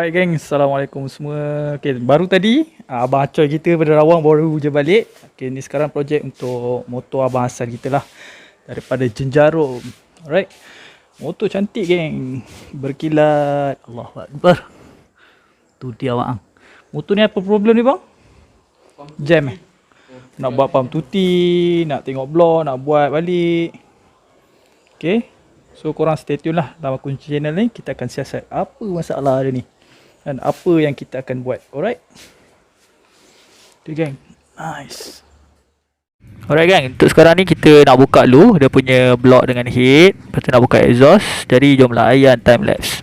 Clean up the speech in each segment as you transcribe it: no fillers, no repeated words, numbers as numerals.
Alright geng, Assalamualaikum semua. Okay, baru tadi Abang Acoy kita pada Rawang baru je balik. Okay, ni sekarang projek untuk motor Abang Hassan kita lah, daripada Jenjarum. Alright, motor cantik geng, berkilat. Allahu Akbar. Tu dia bang. Motor ni apa problem ni bang? Jam eh? Nak buat pump tuti, nak tengok blok, nak buat balik. Okay, so korang stay tune lah dalam kunci channel ni. Kita akan siasat apa masalah dia ni dan apa yang kita akan buat. Alright, tu gang. Nice. Alright gang, untuk sekarang ni kita nak buka dulu dia punya block dengan head. Lepas tu nak buka exhaust. Jadi jom layan time lapse.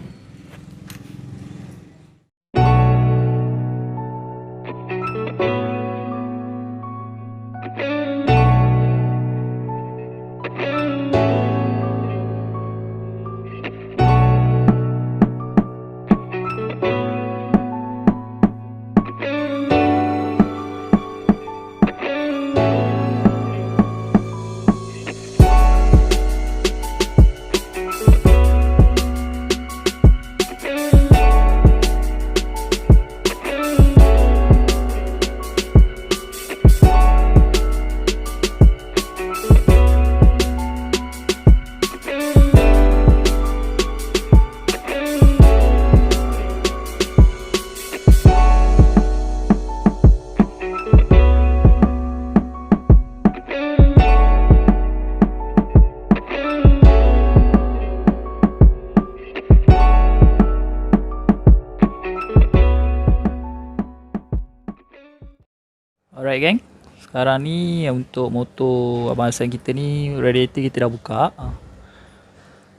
Alright gang, sekarang ni untuk motor Abang Hassan kita ni, radiator kita dah buka.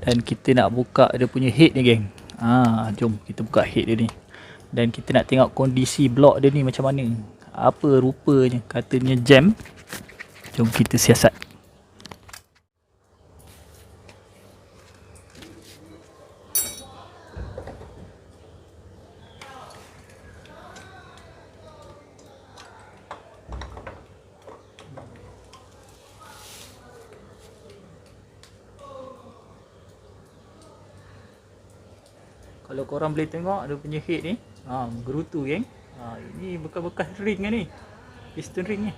Dan kita nak buka dia punya head ni gang. Jom kita buka head dia ni. Dan kita nak tengok kondisi blok dia ni macam mana, apa rupanya. Katanya jam. Jom kita siasat. Kalau korang boleh tengok dia punya head ni, gerutu geng. Ini bekas-bekas ring ni, piston ring ni.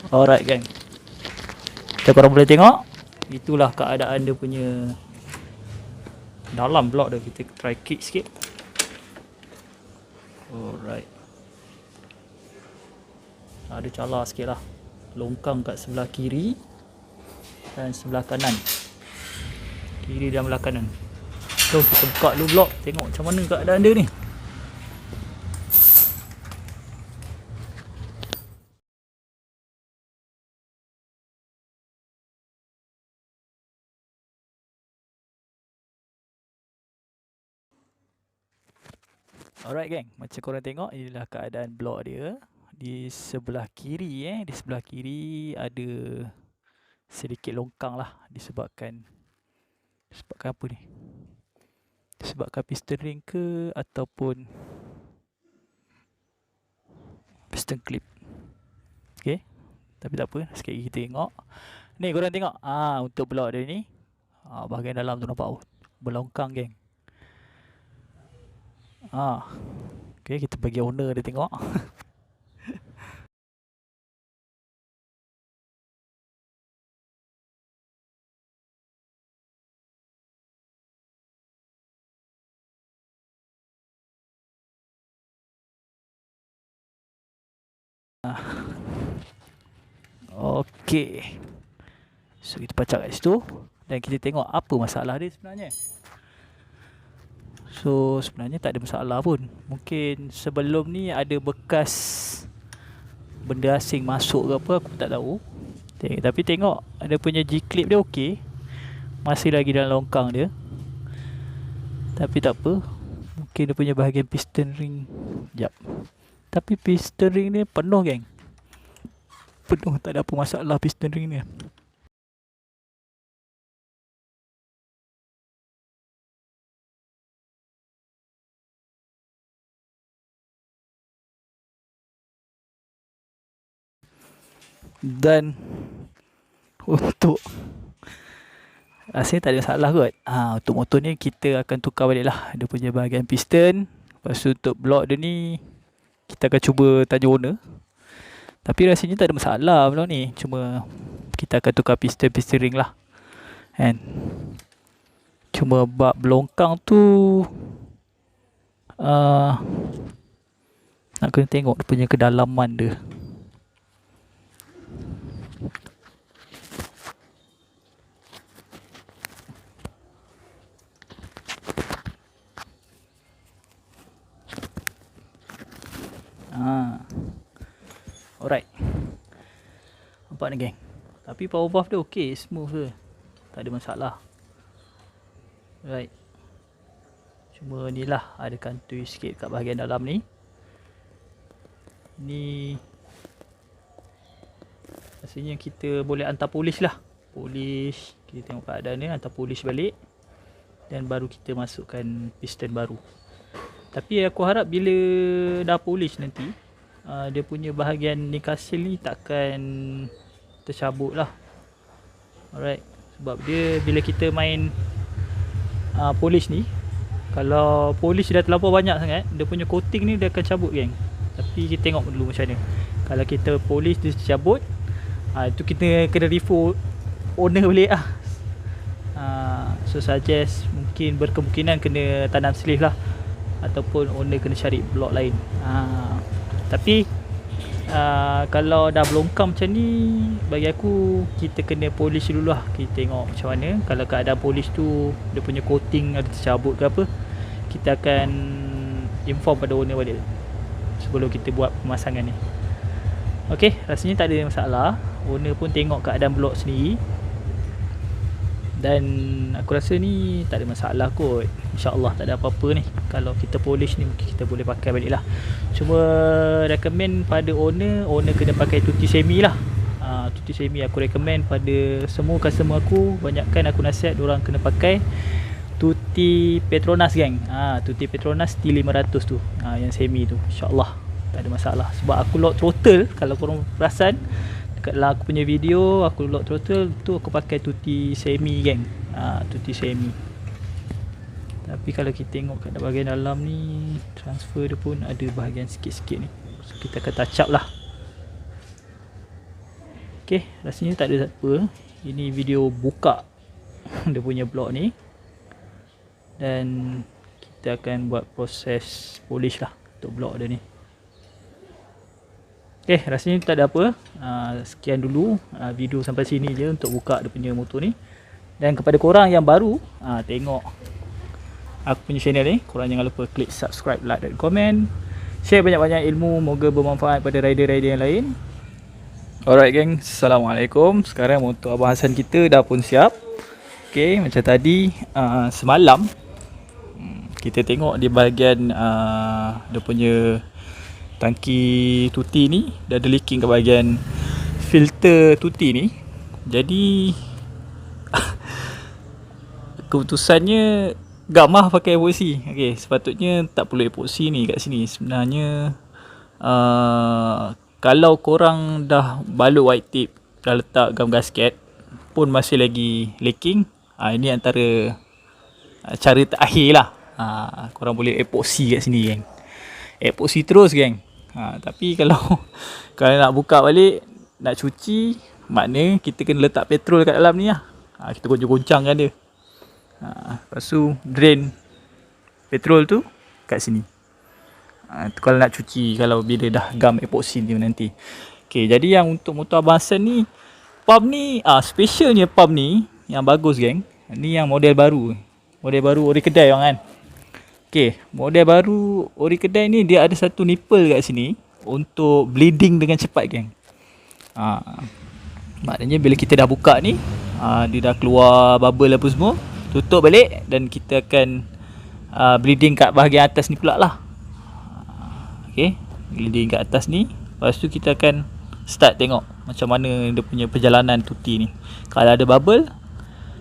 Alright geng, kalau korang boleh tengok, itulah keadaan dia punya dalam blok dia. Kita try kick sikit. Alright, ada calar sikit lah, longkang kat sebelah kiri dan sebelah kanan. Kiri dan belah kanan. So kita buka dulu blok, tengok macam mana keadaan dia ni. Alright geng, macam korang tengok, inilah keadaan blok dia. Di sebelah kiri di sebelah kiri ada sedikit longkang lah, disebabkan apa ni? Disebabkan piston ring ke ataupun piston clip. Okay, tapi tak apa, sekali lagi kita tengok. Ni korang tengok, untuk blok dia ni, bahagian dalam tu nampak berlongkang geng. Okay, kita bagi owner dia tengok. Okey, so kita pacak kat situ dan kita tengok apa masalah dia sebenarnya. So sebenarnya tak ada masalah pun. Mungkin sebelum ni ada bekas benda asing masuk ke apa, aku tak tahu. Tapi tengok ada punya G-clip dia okey, masih lagi dalam longkang dia. Tapi tak apa, mungkin dia punya bahagian piston ring. Tapi piston ring ni penuh geng, penuh, tak ada apa masalah piston ring ni. Dan untuk rasanya tak ada masalah kot. Untuk motor ni kita akan tukar balik lah dia punya bahagian piston. Lepas tu untuk blok dia ni kita akan cuba tanya owner. Tapi rasanya tak ada masalah blok ni. Cuma kita akan tukar piston ring lah kan. Cuma bab belongkang tu nak kena tengok dia punya kedalaman dia. Alright. Nampak ni geng. Tapi power valve dia okey, smooth je. Tak ada masalah. Right. Cuma ni lah ada kantoi sikit kat bahagian dalam ni. Ni rasanya kita boleh hantar polish lah. Polish, kita tengok keadaan ni, hantar polish balik. Dan baru kita masukkan piston baru. Tapi aku harap bila dah polish nanti, dia punya bahagian nikasil ni takkan tercabut lah. Alright. Sebab dia bila kita main polish ni, kalau polish dah terlampau banyak sangat, dia punya coating ni dia akan cabut geng. Tapi kita tengok dulu macam mana. Kalau kita polish dia cabut, itu kita kena refer owner balik lah. So suggest mungkin berkemungkinan kena tanam sleeve lah, ataupun owner kena cari blok lain. Tapi kalau dah belongkam macam ni, bagi aku kita kena polish dulu lah. Kita tengok macam mana. Kalau keadaan polish tu dia punya coating ada tercabut ke apa, kita akan inform pada owner balik sebelum kita buat pemasangan ni. Ok, rasanya tak ada masalah. Owner pun tengok keadaan blok sendiri, dan aku rasa ni tak ada masalah kot. InsyaAllah tak ada apa-apa ni. Kalau kita polish ni mungkin kita boleh pakai balik lah. Cuma recommend pada owner kena pakai tuti semi lah. Tuti semi aku recommend pada semua customer aku. Banyakkan aku nasihat diorang kena pakai tuti Petronas geng. Tuti Petronas T500 tu, yang semi tu. InsyaAllah tak ada masalah. Sebab aku lock throttle, kalau korang perasan dekat dalam aku punya video, aku lock throttle tu aku pakai tuti semi geng. Tuti semi. Tapi kalau kita tengok kat bahagian dalam ni, transfer dia pun ada bahagian sikit-sikit ni. So, kita akan touch up lah. Ok, rasanya tak ada apa. Ini video buka dia punya blok ni. Dan kita akan buat proses polish lah untuk blok dia ni. Ok, rasanya tak ada apa. Sekian dulu video sampai sini je untuk buka dia punya motor ni. Dan kepada korang yang baru tengok aku punya channel ni, korang jangan lupa klik subscribe, like dan komen. Share banyak-banyak ilmu, moga bermanfaat pada rider-rider yang lain. Alright geng, Assalamualaikum. Sekarang motor Abang Hassan kita dah pun siap. Ok, macam tadi semalam kita tengok di bahagian dia punya tangki tuti ni dah ada leaking ke bahagian filter tuti ni. Jadi keputusannya gamah pakai epoxy. Okay, sepatutnya tak perlu epoxy ni kat sini. Sebenarnya kalau korang dah balut white tip, dah letak gam gasket pun masih lagi leaking, ini antara cara terakhir lah. Korang boleh epoxy kat sini geng. Epoxy terus geng. Tapi kalau nak buka balik, nak cuci, makna kita kena letak petrol kat dalam ni lah. Kita goncang-goncangkan dia. Lepas tu drain petrol tu kat sini. Tu kalau nak cuci, kalau bila dah gam epoxy ni nanti. Okay, jadi yang untuk motor Abang Hassan ni, pump ni specialnya pump ni yang bagus geng. Ni yang model baru. Model baru ori kedai bang kan. Okay, model baru ori kedai ni dia ada satu nipple kat sini untuk bleeding dengan cepat geng. Maknanya bila kita dah buka ni, dia dah keluar bubble apa semua, tutup balik dan kita akan bleeding kat bahagian atas ni pula lah. Okay, bleeding kat atas ni. Lepas tu kita akan start tengok macam mana dia punya perjalanan tuti ni. Kalau ada bubble,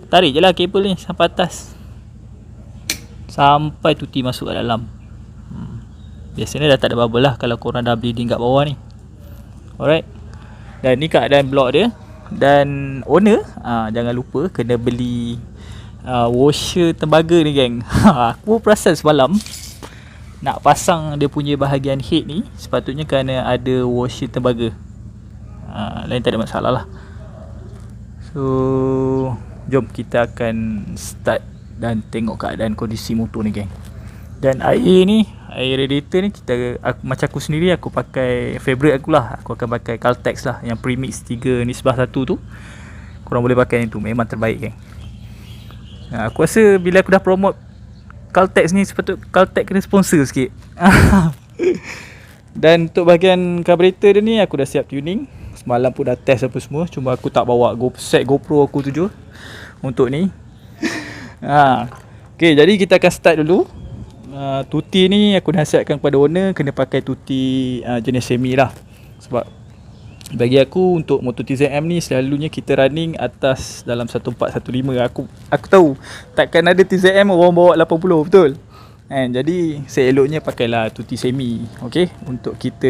tarik je lah kabel ni sampai atas, sampai tuti masuk kat dalam. Biasanya dah tak ada bubble lah kalau korang dah bleeding kat bawah ni. Alright. Dan ni keadaan blok dia. Dan owner jangan lupa kena beli washer tembaga ni geng. Aku perasan semalam nak pasang dia punya bahagian head ni, sepatutnya kena ada washer tembaga. Lain tak ada masalah lah. So jom kita akan start dan tengok keadaan kondisi motor ni geng. Dan air radiator ni macam aku sendiri, aku pakai favorite aku lah. Aku akan pakai Caltex lah, yang Premix 3:1 tu. Korang boleh pakai yang tu, memang terbaik geng. Aku rasa bila aku dah promote Caltex ni, sepatut Caltex kena sponsor sikit. Dan untuk bahagian carburetor dia ni, aku dah siap tuning. Semalam pun dah test apa semua. Cuma aku tak bawa set GoPro aku tu je untuk ni. Okay, jadi kita akan start dulu. Tuti ni aku nasihatkan kepada owner kena pakai tuti jenis semi lah. Sebab bagi aku untuk motor TZM ni selalunya kita running atas dalam 1415. Aku tahu takkan ada TZM orang bawa 80, betul? Jadi seeloknya pakailah tuti semi, okey, untuk kita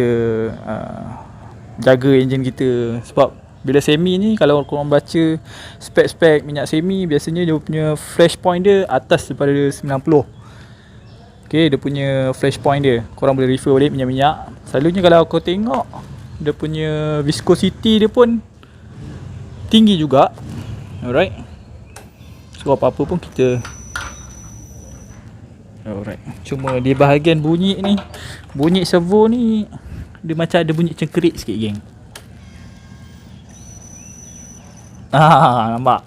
jaga enjin kita. Sebab bila semi ni, kalau korang baca spek-spek minyak semi, biasanya dia punya flash point dia atas daripada 90. Okay, dia punya flash point dia, korang boleh refer balik minyak-minyak. Selalunya kalau kau tengok, dia punya viscosity dia pun tinggi juga. Alright. So apa-apa pun kita, alright. Cuma di bahagian bunyi ni, bunyi servo ni, dia macam ada bunyi cengkerik sikit geng. Nampak?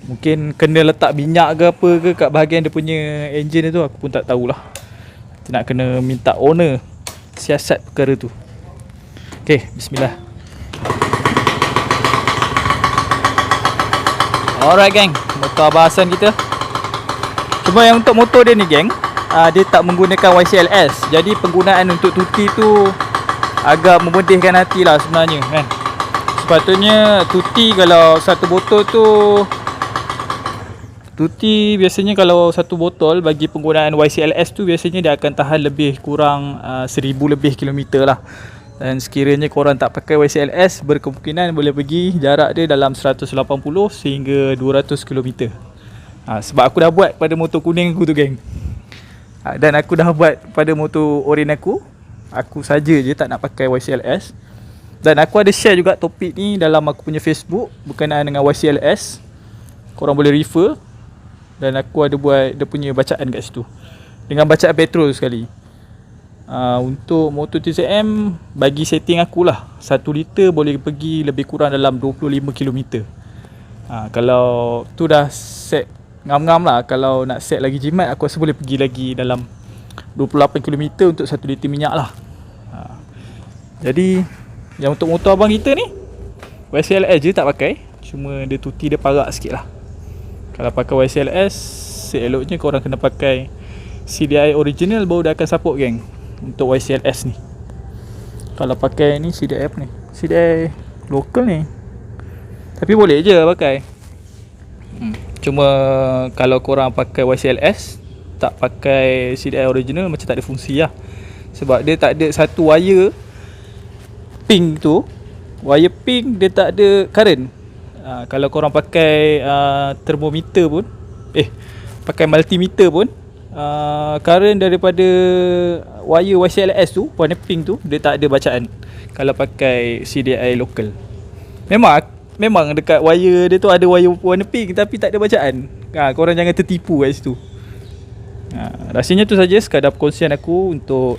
Mungkin kena letak minyak ke apa ke kat bahagian dia punya enjin tu, aku pun tak tahulah. Kita nak kena minta owner siasat perkara tu. Okay, bismillah. Alright geng, motor Abang Hassan kita. Cuma yang untuk motor dia ni geng, dia tak menggunakan YCLS. Jadi penggunaan untuk tuti tu agak memedihkan hati lah sebenarnya kan. Sepatutnya tuti kalau satu botol tu, tuti biasanya kalau satu botol bagi penggunaan YCLS tu biasanya dia akan tahan lebih kurang 1000 lebih kilometer lah. Dan sekiranya korang tak pakai YCLS, berkemungkinan boleh pergi jarak dia dalam 180 sehingga 200 kilometer. Sebab aku dah buat pada motor kuning aku tu geng. Dan aku dah buat pada motor oren aku. Aku saja je tak nak pakai YCLS. Dan aku ada share juga topik ni dalam aku punya Facebook berkenaan dengan YCLS. Korang boleh refer. Dan aku ada buat dia punya bacaan kat situ, dengan bacaan petrol sekali. Untuk motor TZM, bagi setting aku lah, 1 liter boleh pergi lebih kurang dalam 25 km. Kalau tu dah set ngam-ngam lah. Kalau nak set lagi jimat, aku rasa boleh pergi lagi dalam 28 km untuk 1 liter minyak lah. Jadi yang untuk motor abang kita ni, YCLS je tak pakai. Cuma dia tuti dia parak sikit lah. Kalau pakai YCLS, seeloknya korang kena pakai CDI original, baru dia akan support geng untuk YCLS ni. Kalau pakai ni CDI apa ni, CDI local ni, tapi boleh je pakai. Cuma kalau korang pakai YCLS, tak pakai CDI original, macam tak ada fungsi lah. Sebab dia tak ada satu wire pink tu, wire pink dia tak ada current. Kalau korang pakai termometer pun, pakai multimeter pun, current daripada wire YCLS tu, warna pink tu, dia tak ada bacaan. Kalau pakai CDI local, memang dekat wire dia tu ada wire warna pink, tapi tak ada bacaan. Korang jangan tertipu kat situ. Rasanya tu saja sekadar perkongsian aku untuk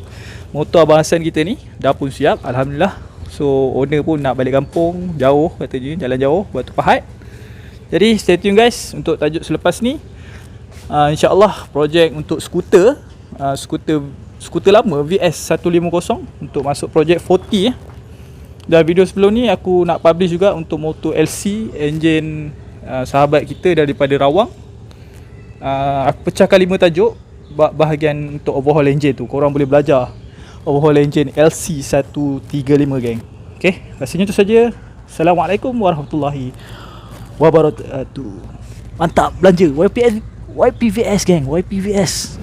motor Abang Hassan kita ni. Dah pun siap, Alhamdulillah. So owner pun nak balik kampung, jauh katanya, jalan jauh, Batu Pahat. Jadi stay tune guys untuk tajuk selepas ni. InsyaAllah projek untuk skuter, skuter lama VS 150 untuk masuk projek 40 Dan video sebelum ni aku nak publish juga untuk motor LC, enjin sahabat kita daripada Rawang. Aku pecahkan 5 tajuk bahagian untuk overhaul enjin tu. Korang boleh belajar overhaul engine LC 135 geng. Okay, rasanya tu saja. Assalamualaikum warahmatullahi wabarakatuh. Mantap belanja YPVS geng, YPVS.